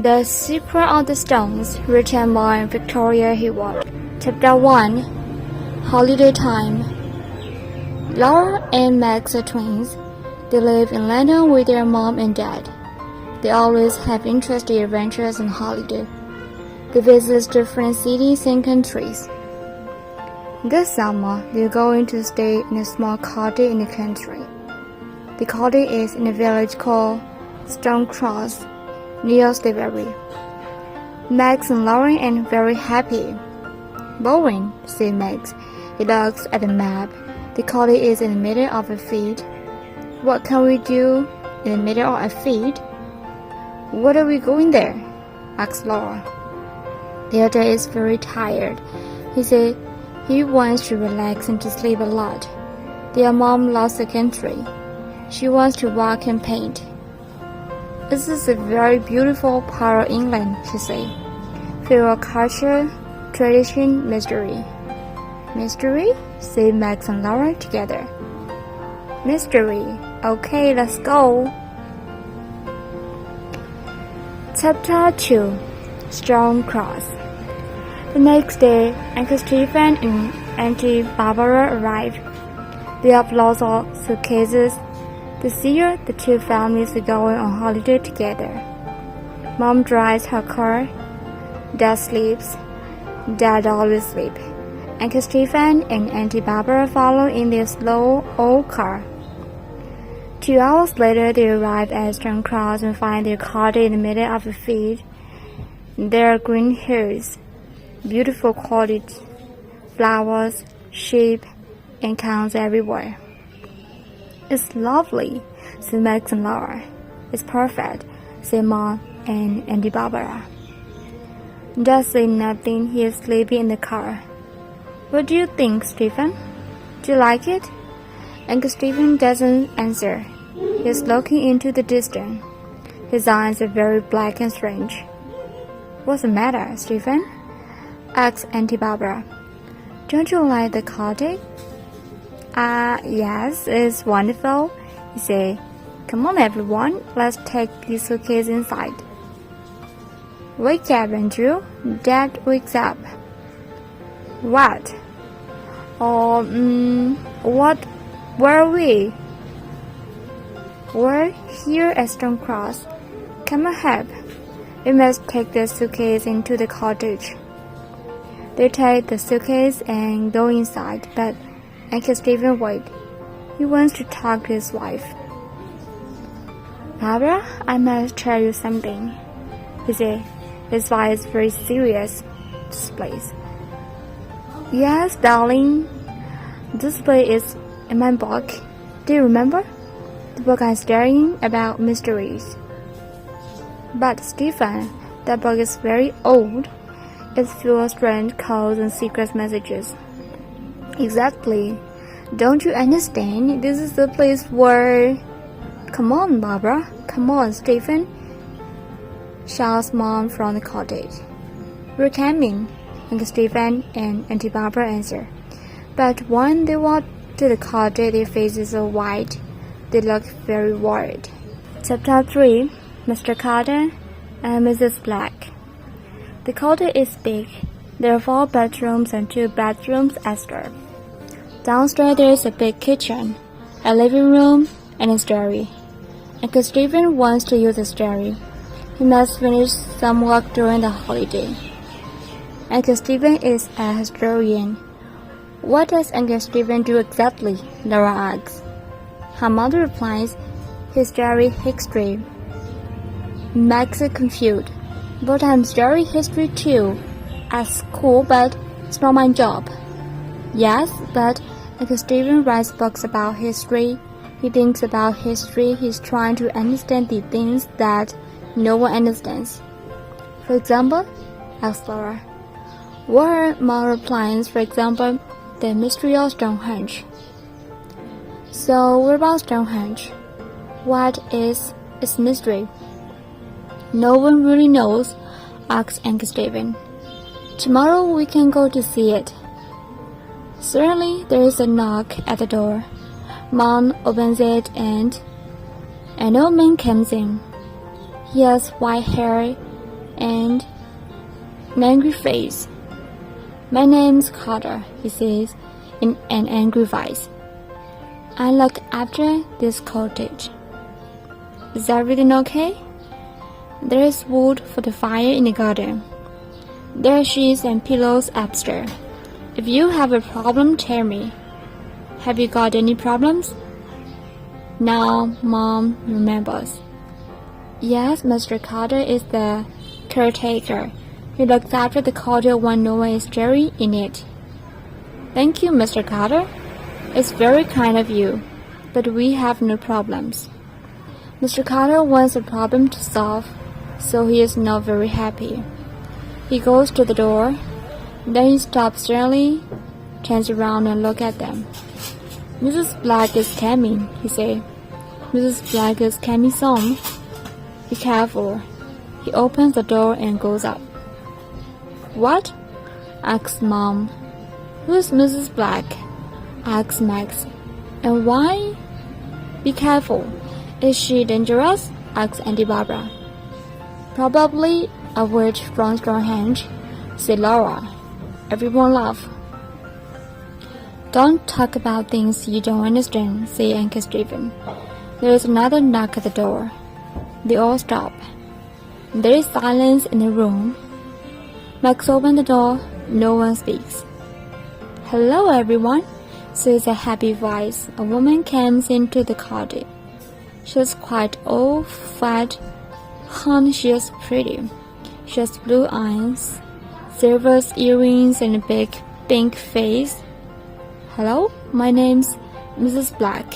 The Secret of the Stones, written by Victoria Hayward. Chapter 1. Holiday Time. Laura and Max are twins. They live in London with their mom and dad. They always have interesting adventures on holiday. They visit different cities and countries. This summer, they're going to stay in a small cottage in the country. The cottage is in a village called Stonecross, near Strawberry. Max and Lauren are very happy. Boring, said Max. He looks at the map. The cottage is in the middle of a field. What can we do in the middle of a field? What are we going there? Asked Laura. The other is very tired. He said he wants to relax and to sleep a lot. Their mom loves the country. She wants to walk and paint. This is a very beautiful part of England, she said. Full of culture, tradition, mystery. Mystery? Said Max and Laura together. Mystery. Okay, let's go. Chapter 2. Stonecross. The next day, Uncle Stephen and Auntie Barbara arrived. They have lots of suitcases. This year, the two families are going on holiday together. Mom drives her car. Dad sleeps. Dad always sleeps. Uncle Stephen and Auntie Barbara follow in their slow old car. 2 hours later, they arrive at Stonecross and find their cottage in the middle of a field. There are green hills, beautiful cottage, flowers, sheep, and cows everywhere. It's lovely, said Max and Laura. It's perfect, said Mom and Auntie Barbara. Dad said nothing. He is sleeping in the car. What do you think, Stephen? Do you like it? Uncle Stephen doesn't answer. He is looking into the distance. His eyes are very black and strange. What's the matter, Stephen? Asked Auntie Barbara. Don't you like the cottage? Yes, it's wonderful, he said. Come on, everyone, let's take this suitcase inside. Wake up, Andrew. Dad wakes up. What? Where are we? We're here at Stonecross. Come on, help. We must take the suitcase into the cottage. They take the suitcase and go inside, but Uncle Stephen waits. He wants to talk to his wife. Barbara, I must tell you something, he said. His voice is very serious. This place. Yes, darling. This place is in my book. Do you remember? The book I'm studying about mysteries. But Stephen, that book is very old. It's full of strange codes and secret messages. Exactly. Don't you understand? This is the place where... Come on, Barbara. Come on, Stephen. Shouts Mom from the cottage. We're coming, Uncle Stephen and Auntie Barbara answer. But when they walk to the cottage, their faces are white. They look very worried. Chapter 3. Mr. Carter and Mrs. Black. The cottage is big. There are 4 bedrooms and 2 bathrooms extra. Downstairs there is a big kitchen, a living room, and a study. Uncle Stephen wants to use the study. He must finish some work during the holiday. Uncle Stephen is a historian. What does Uncle Stephen do exactly? Laura asks. Her mother replies, he studies history. Max is confused. But I'm studying history too, at school, but it's not my job. Yes, but Uncle Stephen writes books about history. He thinks about history. He's trying to understand the things that no one understands. For example, asked Laura. What are more replies, for example, the mystery of Stonehenge? So what about Stonehenge? What is its mystery? No one really knows, asked Uncle Stephen. Tomorrow we can go to see it. Suddenly there is a knock at the door. Mom opens it and an old man comes in. He has white hair and an angry face. "My name's Carter," he says in an angry voice. "I look after this cottage. Is everything okay? There is wood for the fire in the garden. There are sheets and pillows upstairs. If you have a problem, tell me. Have you got any problems?" Now Mom remembers. Yes, Mr. Carter is the caretaker. He looks after the cottage when no one is staying in it. "Thank you, Mr. Carter. It's very kind of you, but we have no problems." Mr. Carter wants a problem to solve, so he is not very happy. He goes to the door, then he stops suddenly, turns around and looks at them. "Mrs. Black is coming," he says. "Mrs. Black is coming soon. Be careful." He opens the door and goes up. "What?" asks Mom. "Who's Mrs. Black?" asks Max. "And why?" "Be careful. Is she dangerous?" asks Auntie Barbara. "Probably a witch from Stonehenge," said Laura. Everyone laughed. "Don't talk about things you don't understand," said Uncle Stephen. There is another knock at the door. They all stop. There is silence in the room. Max opens the door. No one speaks. "Hello, everyone," says a happy voice. A woman comes into the cottage. She's quite old, fat, and she's pretty. She has blue eyes, silver earrings, and a big pink face. "Hello, my name's Mrs. Black."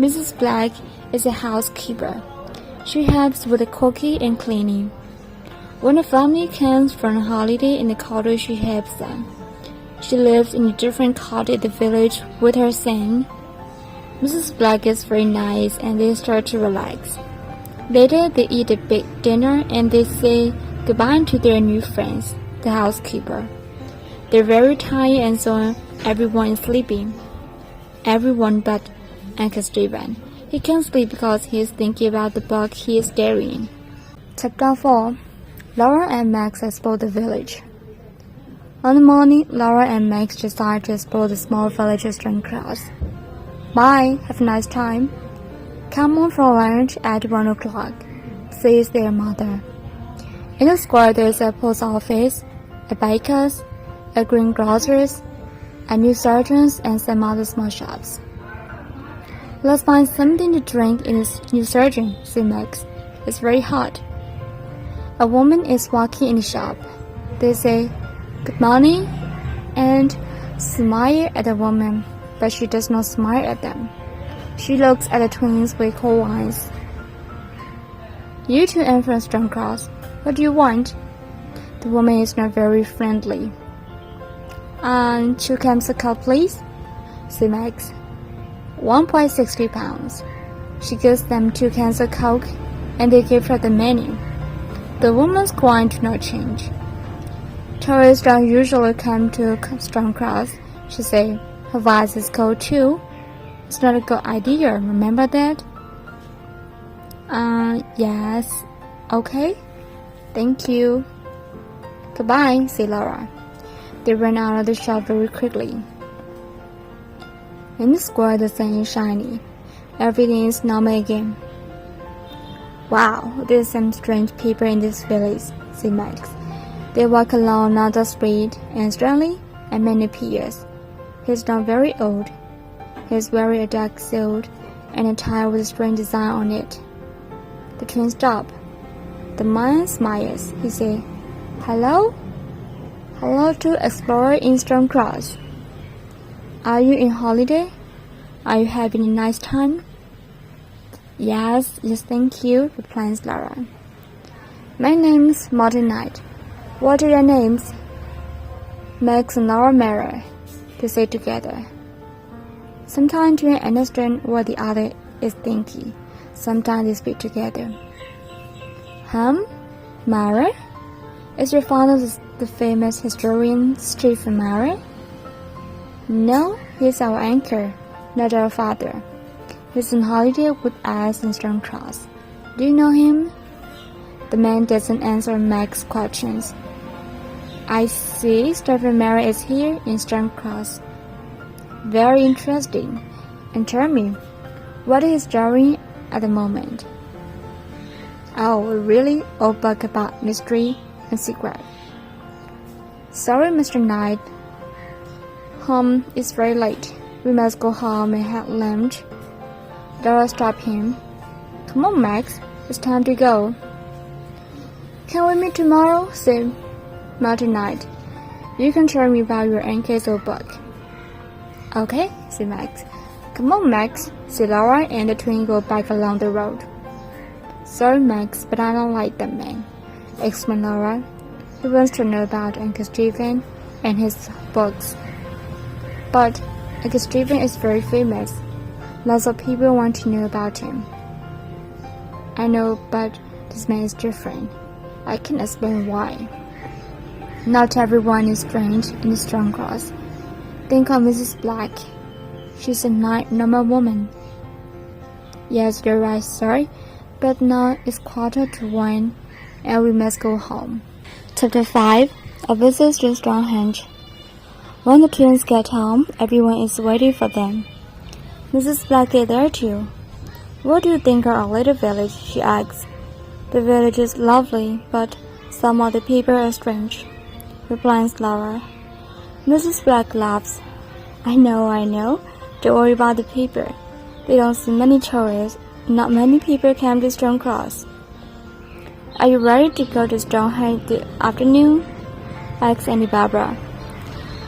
Mrs. Black is a housekeeper. She helps with the cooking and cleaning. When a family comes from a holiday in the cottage, she helps them. She lives in a different cottage in the village with her son. Mrs. Black is very nice, and they start to relax. Later, they eat a big dinner and they say goodbye to their new friends, the housekeeper. They're very tired, and so everyone is sleeping. Everyone but Uncle Stephen. He can't sleep because he is thinking about the book he is staring. Chapter 4. Laura and Max explore the village. On the morning, Laura and Max decide to explore the small village of Stonecross. "Bye, have a nice time. Come on for lunch at 1 o'clock, says their mother. In the square there is a post office, a baker's, a greengrocer's, a new surgeon's, and some other small shops. "Let's find something to drink in this new surgeon," said Max. "It's very hot." A woman is walking in the shop. They say, "Good morning," and smile at the woman, but she does not smile at them. She looks at the twins with cold eyes. "You two are from Stonecross. What do you want?" The woman is not very friendly. 2 cans of Coke, please," said Max. 1.60 pounds. She gives them 2 cans of Coke, and they give her the menu. The woman's coin do not change. "Tourists don't usually come to Stonecross," she said. Her voice is cold too. "It's not a good idea, remember that?" Yes. Okay. Thank you." "Goodbye," said Laura. They ran out of the shop very quickly. In the square, the sun is shining. Everything is normal again. "Wow, there's some strange people in this village," said Max. They walk along another street, and suddenly a man appears. He's not very old. He's wearing a dark suit and a tie with a strange design on it. The twins stop. The man smiles. He says, "Hello? Hello to explorer in Stonecross. Are you in holiday? Are you having a nice time?" Yes, thank you," replies Laura. "My name's Martin Knight. What are your names?" "Max and Laura Mara," they say together. Sometimes you understand what the other is thinking. Sometimes they speak together. Mara? Is your father the famous historian Stephen Mara?" "No, he's our uncle, not our father. He's on holiday with us in Stonecross. Do you know him?" The man doesn't answer Meg's questions. I see Stephen Mary is here in Stone Cross. Very interesting. And tell me, what is doing at the moment? Oh, really? Old book about mystery and secret. Sorry, Mr. Knight. It's very late. We must go home and have lunch. Dora stopped him. Come on, Max. It's time to go. Can we meet tomorrow? Said not tonight. You can tell me about your uncle's old book. Okay, said Max. Come on, Max, said Laura, and the twins go back along the road. Sorry, Max, but I don't like that man, explained Laura. He wants to know about Uncle Stephen and his books. But Uncle Stephen is very famous. Lots of people want to know about him. I know, but this man is different. I can explain why. Not everyone is strange in Stone Cross. Think of Mrs. Black. She's a normal woman. Yes, you're right, sir. But now it's 1:45, and we must go home. Chapter 5. A visit to Stonehenge. When the twins get home, everyone is waiting for them. Mrs. Black is there too. What do you think of our little village? She asks. The village is lovely, but some of the people are strange, replies Laura. Mrs. Black laughs. I know. Don't worry about the people. They don't see many tourists. Not many people come to Stone Cross. Are you ready to go to Stonehenge this afternoon? Asks Auntie Barbara.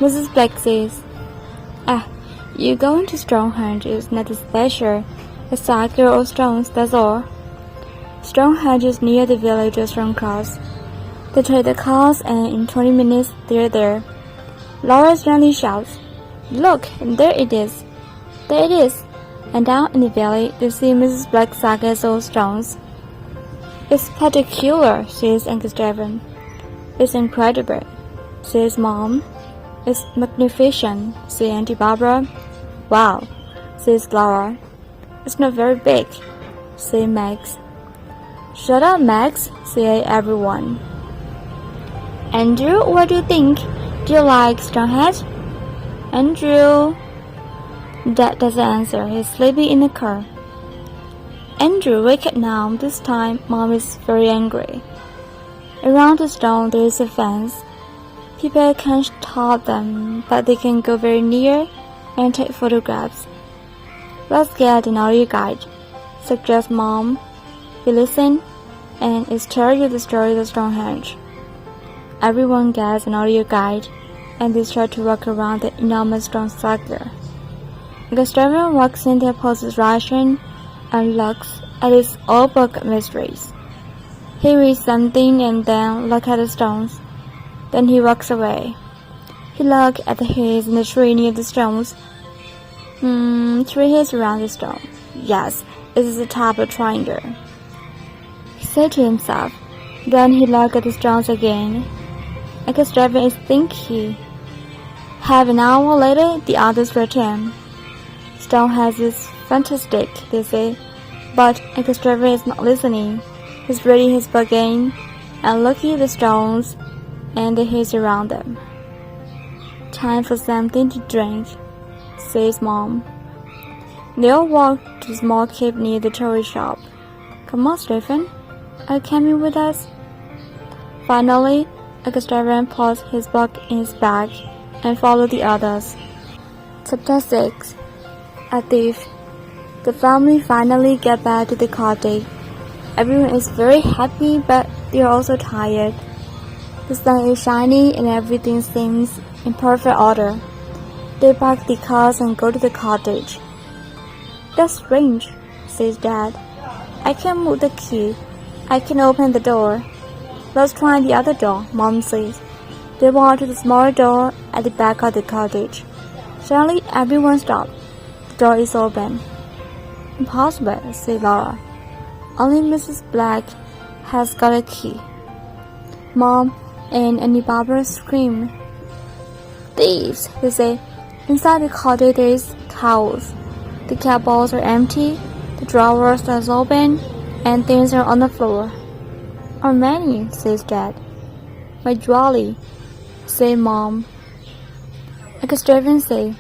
Mrs. Black says, you going to Stonehenge is nothing special. A cycle of stones, that's all. Stonehenge is near the village of Stone Cross. They take the cars and in 20 minutes they're there. Laura suddenly shouts, Look, there it is. There it is. And down in the valley they see Mrs. Black's cycles of stones. It's spectacular, says Uncle Stephen. It's incredible, says Mom. It's magnificent, says Auntie Barbara. Wow, says Laura. It's not very big, says Max. Shut up, Max, says everyone. Andrew, what do you think? Do you like Stonehenge? Andrew. Dad doesn't answer. He's sleeping in the car. Andrew, wake up now. This time, Mom is very angry. Around the stone there is a fence. People can't touch them, but they can go very near and take photographs. Let's get an audio guide, suggests Mom. We listen, and it's tell you the story of Stonehenge. Everyone gets an audio guide, and they start to walk around the enormous stone circle. The driver walks in their position and looks at his old book of mysteries. He reads something and then looks at the stones. Then he walks away. He looks at the hills and the tree near the stones. 3 hills around the stone. Yes, it is the top of a triangle. He said to himself. Then he looked at the stones again. Uncle Stephen is thinking. Half an hour later, the others return. Stonehenge is fantastic, they say, but Uncle Stephen is not listening. He's reading his book again and looking at the stones and the hills around them. Time for something to drink, says Mom. They all walk to a small cave near the toy shop. Come on, Stephen, are you coming with us? Finally, Uncle Stephen puts his book in his bag and follows the others. Chapter 6. A thief. The family finally get back to the cottage. Everyone is very happy, but they are also tired. The sun is shining and everything seems in perfect order. They park the cars and go to the cottage. That's strange, says Dad. I can't move the key. I can open the door. Let's try the other door, Mom says. They walk to the smaller door at the back of the cottage. Suddenly, everyone stops. The door is open. Impossible, says Laura. Only Mrs. Black has got a key. Mom and Auntie Barbara scream. Thieves, they say. Inside the cottage there is cows. The cupboards are empty, the drawers are open, and things are on the floor. How many? Says Dad. My jolly, say Mom. Uncle Stephen say,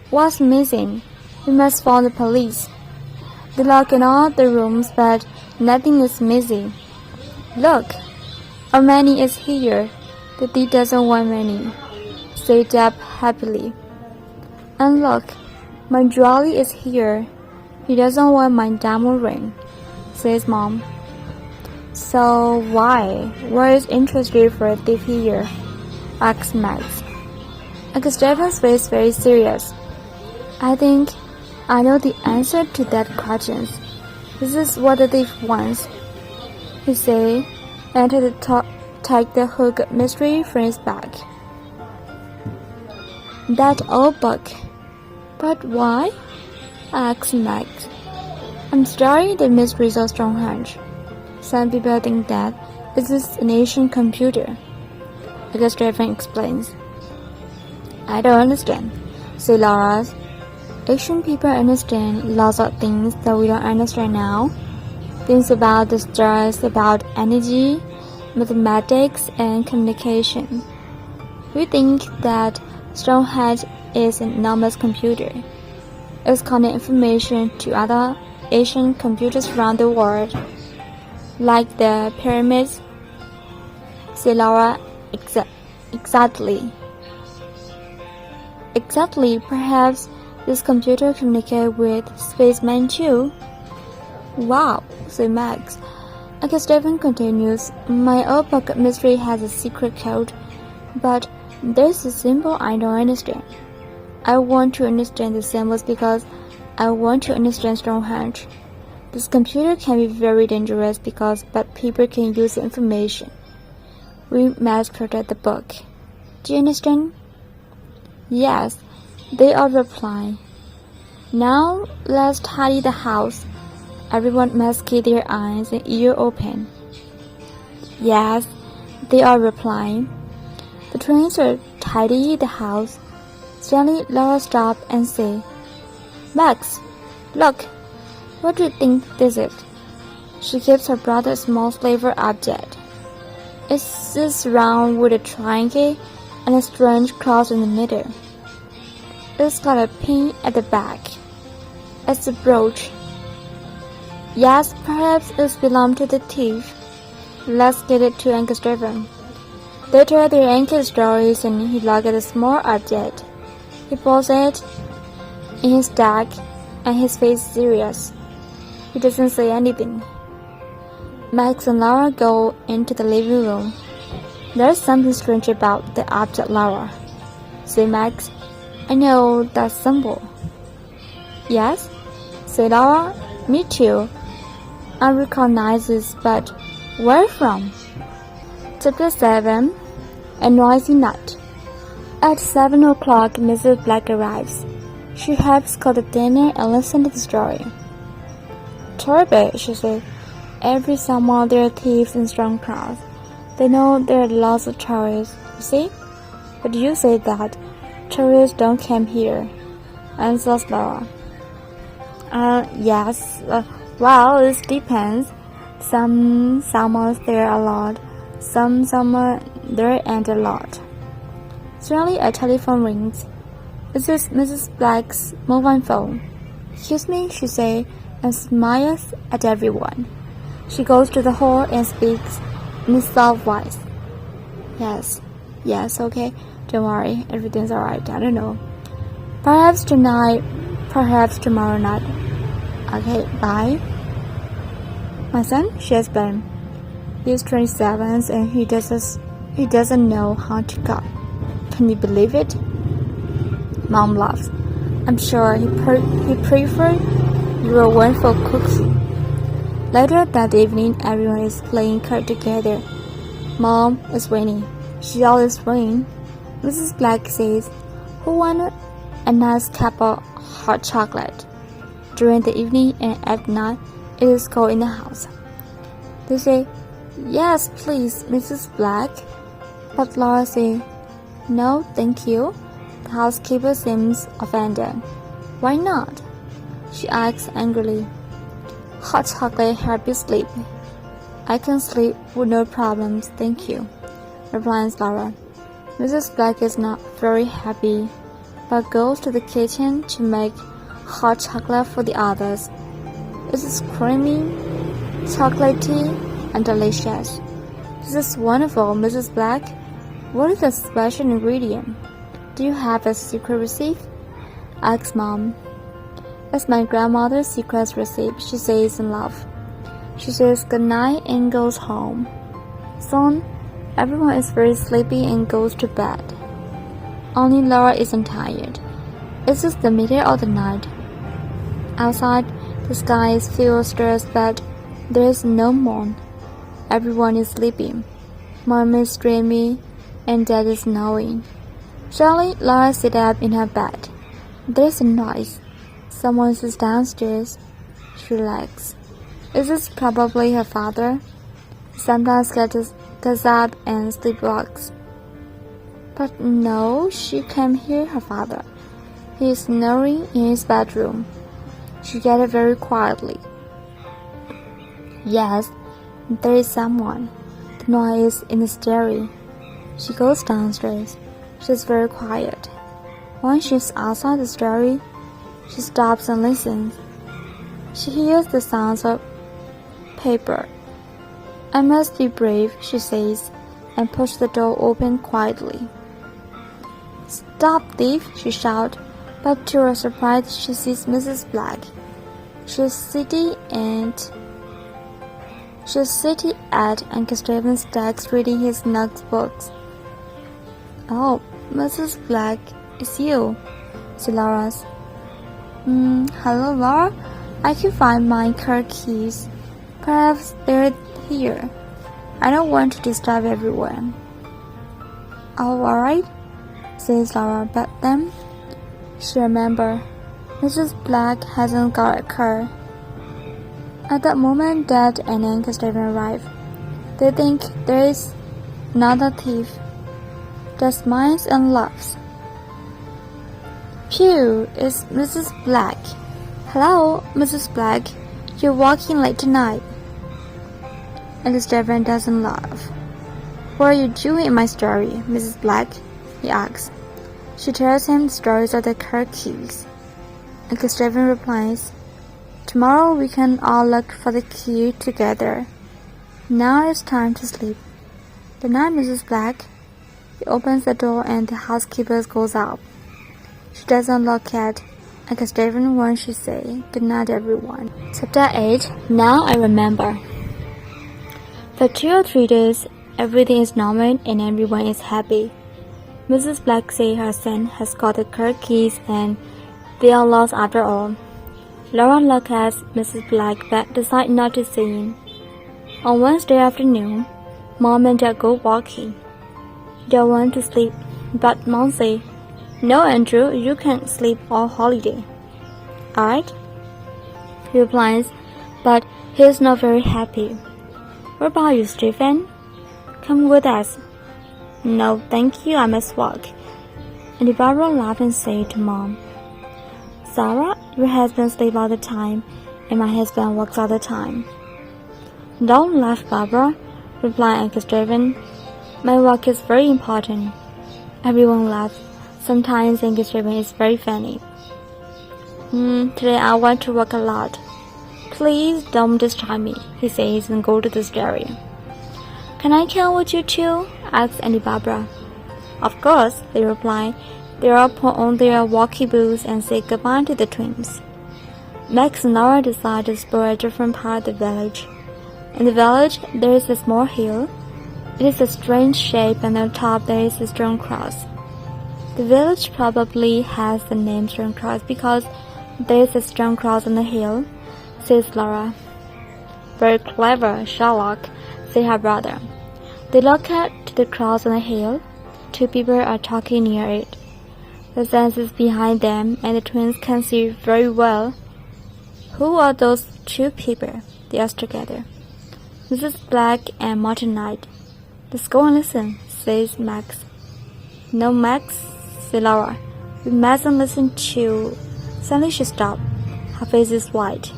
what's missing? We must phone the police. They lock in all the rooms, but nothing is missing. Look, our Manny is here. The thief doesn't want Manny, said Deb happily. And look, my jolly is here. He doesn't want my diamond ring, says Mom. So why? Where is interested for a thief here? Asks Max. Uncle Stephen's face very serious. I think I know the answer to that question. This is what the thief wants. He say, and take the hook mystery from his bag. That old book. But why? Asks Max. I'm sorry the mysteries of Stonehenge. Some people think that it is an ancient computer. Uncle Stephen explains. I don't understand, said Laura. Ancient people understand lots of things that we don't understand now. Things about the stars, about energy, mathematics, and communication. We think that Stonehenge is an enormous computer. It's connecting information to other ancient computers around the world, like the pyramids, said Laura. Exactly. Exactly, perhaps this computer communicates with spacemen too. Wow, said Max. Uncle Stephen continues, my old pocket mystery has a secret code, but there's a symbol I don't understand. I want to understand the symbols because I want to understand Stonehenge. This computer can be very dangerous because bad people can use the information. We must protect the book. Do you understand? Yes, they all reply. Now let's tidy the house. Everyone must keep their eyes and ears open. Yes, they all reply. The twins are tidy the house. Suddenly Laura stopped and said, Max, look, what do you think this is? She gives her brother a small silver object. It's this round with a triangle and a strange cross in the middle. It's got a pin at the back. It's a brooch. Yes, perhaps it belonged to the thief. Let's get it to Uncle Stephen. They tell their uncle stories and he looked at a small object. He puts it in his bag and his face is serious. He doesn't say anything. Max and Laura go into the living room. There's something strange about the object, Laura, said Max. I know that symbol. Yes, said Laura. Me too. I recognize this, but where from? Chapter 7. A Noisy Night. At 7 o'clock, Mrs. Black arrives. She helps cook the dinner and listen to the story. Terrible, she said. Every summer there are thieves in Stonecross. They know there are lots of tourists, you see? But you say that tourists don't come here, answers Laura. Yes, well, it depends. Some summers there are a lot, some summer there aren't a lot. Suddenly a telephone rings. This is Mrs. Black's mobile phone. Excuse me, she says, and smiles at everyone. She goes to the hall and speaks in a soft voice. Yes, okay. Don't worry, everything's alright. I don't know. Perhaps tonight, perhaps tomorrow night. Okay, bye. My son, she has been. He's 27 and he doesn't know how to cook. Can you believe it? Mom laughs. I'm sure he preferred your wonderful cooking. Later that evening, everyone is playing cards together. Mom is winning. She always wins. Mrs. Black says, who wants a nice cup of hot chocolate? During the evening and at night, it is cold in the house. They say, yes, please, Mrs. Black. But Laura says, no, thank you. The housekeeper seems offended. Why not? She asks angrily. Hot chocolate helps you sleep. I can sleep with no problems, thank you, replies Laura. Mrs. Black is not very happy, but goes to the kitchen to make hot chocolate for the others. It is creamy, chocolatey, and delicious. This is wonderful, Mrs. Black. What is the special ingredient? Do you have a secret recipe? Asks Mom. It's my grandmother's secret recipe, she says in love. She says goodnight and goes home. Soon, everyone is very sleepy and goes to bed. Only Laura isn't tired. It's just the middle of the night. Outside, the sky is full of stars, but there is no moon. Everyone is sleeping. Mom is dreamy, and Dad is snowing. Suddenly, Laura sits up in her bed. There is a noise. Someone is downstairs. She relaxes. Is this probably her father? Sometimes gets up and sleepwalks. But no, she can't hear her father. He is snoring in his bedroom. She gets it very quietly. Yes, there is someone. The noise in the stairway. She goes downstairs. She's very quiet. When she's outside the stairway, she stops and listens. She hears the sounds of paper. I must be brave, she says, and pushes the door open quietly. Stop, thief, she shouts, but to her surprise she sees Mrs. Black. She's sitting at Uncle Stephen's desk reading his notebooks. Oh, Mrs. Black, it's you, said Laura. Hello, Laura. I can find my car keys. Perhaps they're here. I don't want to disturb everyone. Oh, all right, says Laura, but then she remembers Mrs. Black hasn't got a car. At that moment, Dad and Uncle Stephen arrive. They think there is another thief. Dad smiles and laughs. Phew, it's Mrs. Black. Hello, Mrs. Black. You're walking late tonight. Uncle Stephen doesn't laugh. What are you doing in my story, Mrs. Black? He asks. She tells him the stories of the car keys. Uncle Stephen replies, Tomorrow we can all look for the key together. Now it's time to sleep. Good night, Mrs. Black. He opens the door and the housekeeper goes out. She doesn't look at Uncle Stephen when she says, Good night, everyone. Chapter 8. Now I remember. For 2 or 3 days, everything is normal and everyone is happy. Mrs. Black says her son has got the car keys and they are lost after all. Laura looks at Mrs. Black but decides not to see him. On Wednesday afternoon, Mom and Dad go walking. They want to sleep, but Mom says, No, Andrew, you can't sleep all holiday. Alright? He replies, but he is not very happy. What about you, Stephen? Come with us. No, thank you, I must walk. And Barbara laughed and said to Mom, Sarah, your husband sleeps all the time, and my husband works all the time. Don't laugh, Barbara, replied Uncle Stephen. My work is very important. Everyone laughs. Sometimes Uncle Stephen is very funny. Today I want to work a lot. Please don't disturb me, he says and goes to the stairway. Can I come with you too? asks Auntie Barbara. Of course, they reply. They all put on their walking boots and say goodbye to the twins. Max and Laura decide to explore a different part of the village. In the village, there is a small hill. It is a strange shape and on top there is a stone cross. The village probably has the name Stone Cross because there is a stone cross on the hill, says Laura. Very clever, Sherlock, said her brother. They look at the cross on the hill. 2 people are talking near it. The sun is behind them and the twins can see very well. Who are those 2 people? They ask together. Mrs. Black and Martin Knight. Let's go and listen, says Max. No, Max, said Laura. We mustn't listen to... Suddenly she stopped. Her face is white.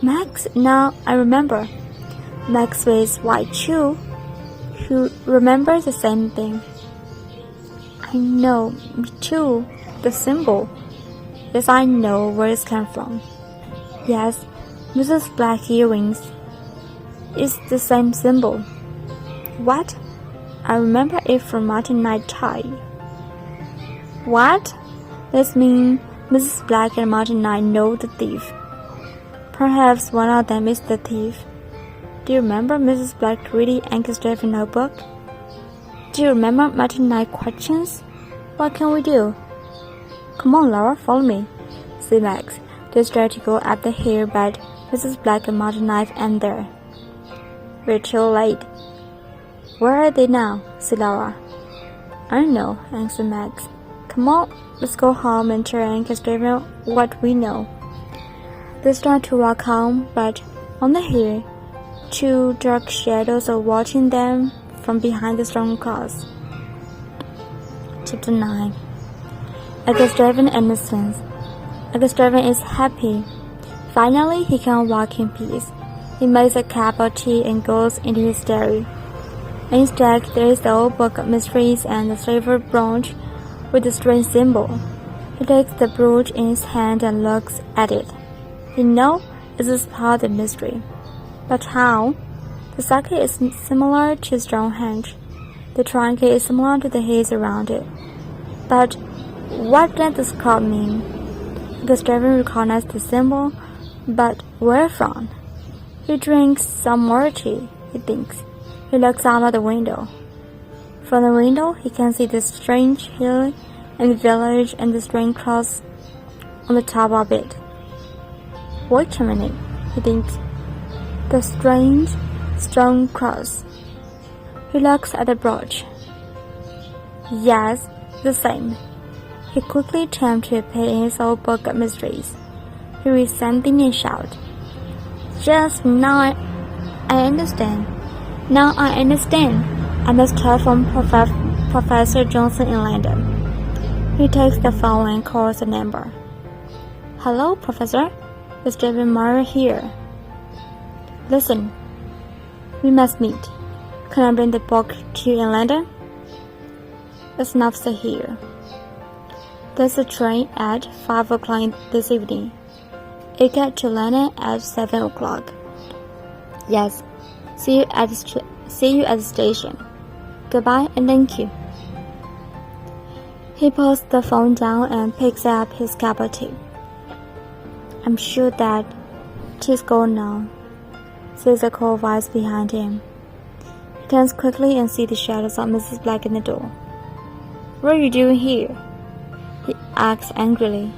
Max, now I remember. Max's face white too. He remembers the same thing. I know, me too, the symbol. Yes, I know where it's come from. Yes, Mrs. Black earrings. It's the same symbol. What? I remember it from Martin Knight tie. What? This means Mrs. Black and Martin Knight know the thief. Perhaps one of them is the thief. Do you remember Mrs. Black reading Uncle Stephen's notebook? Do you remember Martin Knight questions? What can we do? Come on, Laura, follow me, said Max. They tried to go up the hill, but Mrs. Black and Martin Knight ain't there. We're too late. Where are they now? Said Laura. I don't know, answered Max. Come on, let's go home and tell Uncle Stephen what we know. They start to walk home, but on the hill, two dark shadows are watching them from behind the stone cross. Chapter 9. Uncle Stephen understands. Uncle Stephen is happy. Finally, he can walk in peace. He makes a cup of tea and goes into his dairy. In his deck, there is the old book of mysteries and the silver brooch with the strange symbol. He takes the brooch in his hand and looks at it. He knows it is part of the mystery. But how? The socket is similar to Stonehenge. The trunk is similar to the hills around it. But what does the skull mean? Uncle Stephen recognizes the symbol, but where from? He drinks some more tea, he thinks. He looks out of the window. From the window, he can see the strange hill and the village and the strange cross on the top of it. Wait a minute, he thinks. The strange stone cross. He looks at the brooch. Yes, the same. He quickly turned to a page in his old book of mysteries. He reads something and shouts. Just now I understand. Now I understand. I must telephone Professor Johnson in London. He takes the phone and calls the number. Hello, Professor. It's David Meyer here. Listen, we must meet. Can I bring the book to you in London? It's not so here. There's a train at 5 o'clock this evening. It gets to London at 7 o'clock. Yes, see you at the station. Goodbye and thank you. He puts the phone down and picks up his cup of tea. I'm sure that tea's gone now, says a cold voice behind him. He turns quickly and sees the shadows of Mrs. Black in the door. What are you doing here? He asks angrily.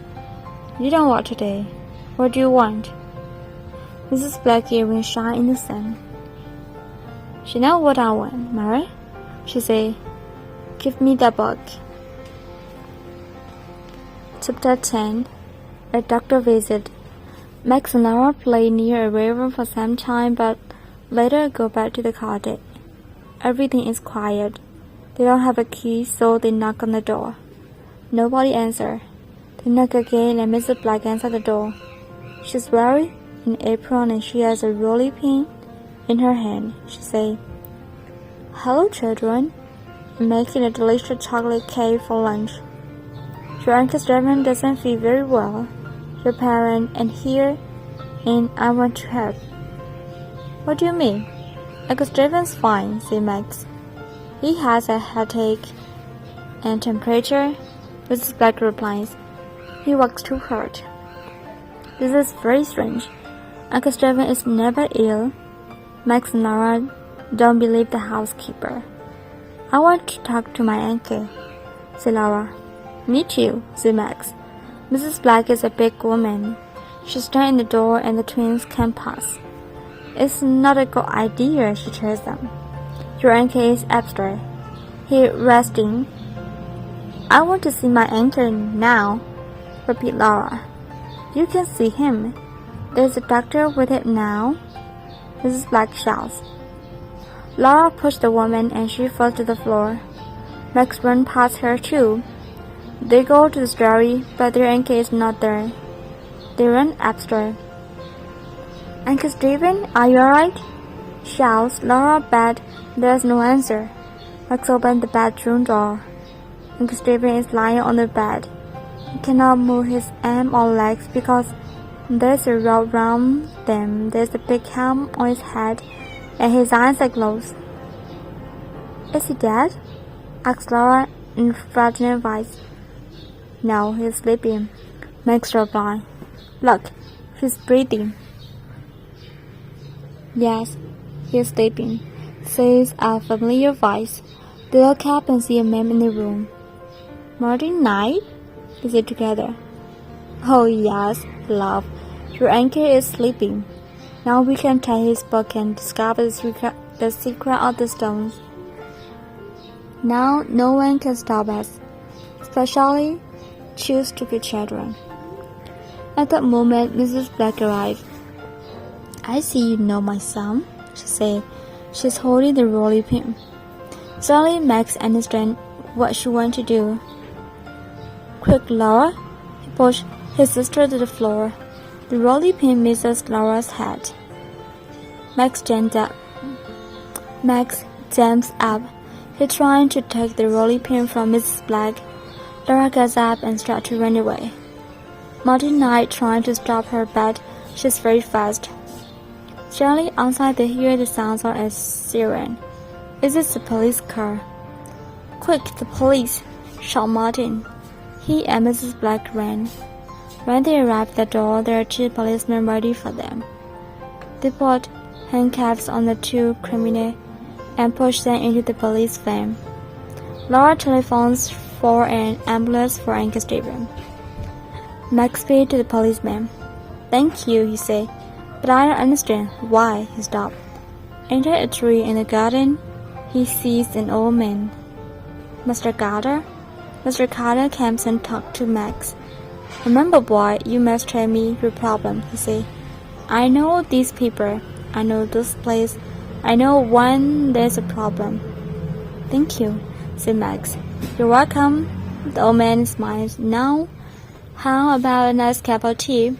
You don't work today. What do you want? Mrs. Black's earrings shine in the sun. You know what I want, Mary? She said. Give me the book. Chapter 10. A doctor visit. Max and Laura play near a river for some time, but later go back to the cottage. Everything is quiet. They don't have a key, so they knock on the door. Nobody answers. They knock again, and Mrs. Black answers the door. She's wearing an apron and she has a rolling pin in her hand. She says, Hello, children. I'm making a delicious chocolate cake for lunch. Your Uncle Stephen doesn't feel very well. Your parent and here, and I want to help. What do you mean? Uncle Stephen's fine, said Max. He has a headache and temperature. Mrs. Black replies. He works too hard. This is very strange. Uncle Stephen is never ill. Max and Laura don't believe the housekeeper. I want to talk to my uncle, said Laura. Me too, said Max. Mrs. Black is a big woman. She stands in the door and the twins can pass. It's not a good idea, she tells them. Your uncle is upstairs. He's resting. I want to see my uncle now, repeat Laura. You can see him. There's a doctor with him now, Mrs. Black shouts. Laura pushed the woman and she falls to the floor. Max runs past her too. They go to the study, but their uncle is not there. They run upstairs. Uncle Stephen, are you alright? shouts Laura, but there's no answer. Max opens the bedroom door. Uncle Stephen is lying on the bed. He cannot move his arm or legs because there's a rope round them. There's a big helmet on his head, and his eyes are closed. Is he dead? Asks Laura in a frightened voice. No, he's sleeping. Max replies. Look, he's breathing. Yes, he's sleeping, says a familiar voice. They look up and see a man in the room. Martin Knight? They say together. Oh yes, love. Your anchor is sleeping. Now we can take his book and discover the secret of the stones. Now no one can stop us, especially two stupid children. At that moment, Mrs. Black arrived. I see you know my son, she said. She's holding the rolling pin. Suddenly, Max understood what she wanted to do. Quick, Laura! He pushed his sister to the floor. The rolling pin misses Laura's head. Max jumps up. He's trying to take the rolling pin from Mrs. Black. Laura gets up and starts to run away. Martin Knight trying to stop her, but she's very fast. Suddenly, outside they hear the sounds of a siren. Is it the police car? Quick, the police! Shouted Martin. He and Mrs. Black ran. When they arrived at the door, there are two policemen ready for them. They put handcuffs on the two criminals and pushed them into the police van. Laura telephones for an ambulance for Uncle Stephen. Max speaks to the policeman. Thank you, he said. But I don't understand. Why? He stopped. Under a tree in the garden, he sees an old man. Mr. Carter? Mr. Carter comes and talks to Max. Remember, boy, you must tell me your problem, he said. I know these people. I know this place. I know when there's a problem. Thank you, said Max. You're welcome. The old man smiles. Now, how about a nice cup of tea?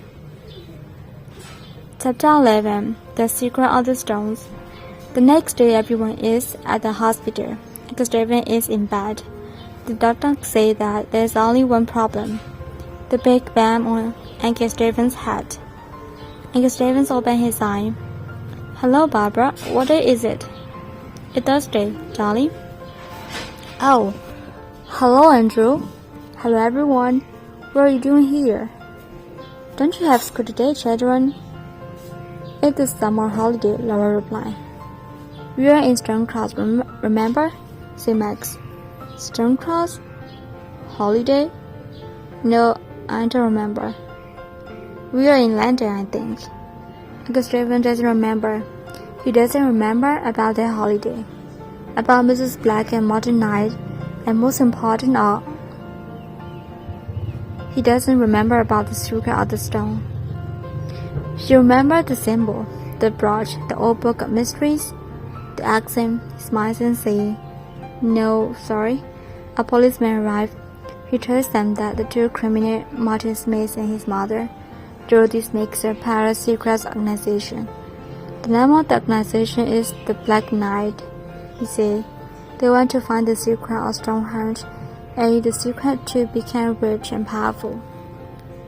Chapter 11. The Secret of the Stones. The next day, everyone is at the hospital. Uncle Stephen is in bed. The doctor says that there's only one problem. The big bang on Uncle Stephen's head. Uncle Stephen opens his eye. Hello, Barbara. What day is it? It's Thursday, darling. Oh. Hello, Andrew. Hello, everyone. What are you doing here? Don't you have school today, children? It's the summer holiday, Laura replied. We are in Stonecross, remember? said Max. Stonecross? Holiday? No, I don't remember. We are in London, I think. Uncle Stephen doesn't remember. He doesn't remember about their holiday, about Mrs. Black and Martin Knight, and most important of all, he doesn't remember about the secret of the stone. He remembers the symbol, the brooch, the old book of mysteries, the accent. He smiles and says, No, sorry. A policeman arrived. He tells them that the two criminals, Martin Smith and his mother, Dorothy Smith, are part of a secret organization. The name of the organization is the Black Knight, he said. They want to find the secret of Stonehenge and the secret to become rich and powerful.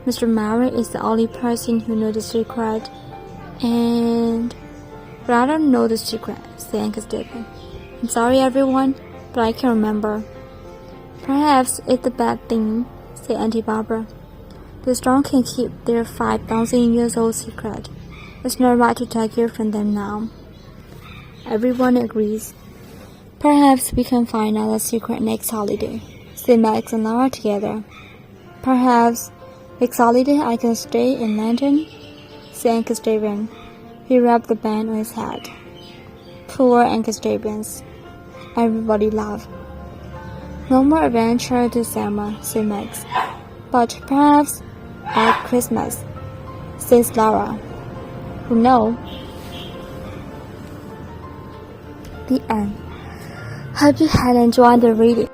Mr. Murray is the only person who knows the secret, but I don't know the secret, said Uncle Stephen. I'm sorry, everyone, but I can't remember. Perhaps it's a bad thing, said Auntie Barbara. The Stone can keep their 5,000 years old secret. It's not right to take it from them now. Everyone agrees. Perhaps we can find out the secret next holiday, said Max and Laura together. Perhaps next holiday I can stay in London, said Uncle Stephen. He rubbed the band on his head. Poor Uncle Stephen. Everybody laughed. No more adventure this summer, said Max. But perhaps at Christmas, says Laura. Who knows? The end. Hope you had enjoyed the reading.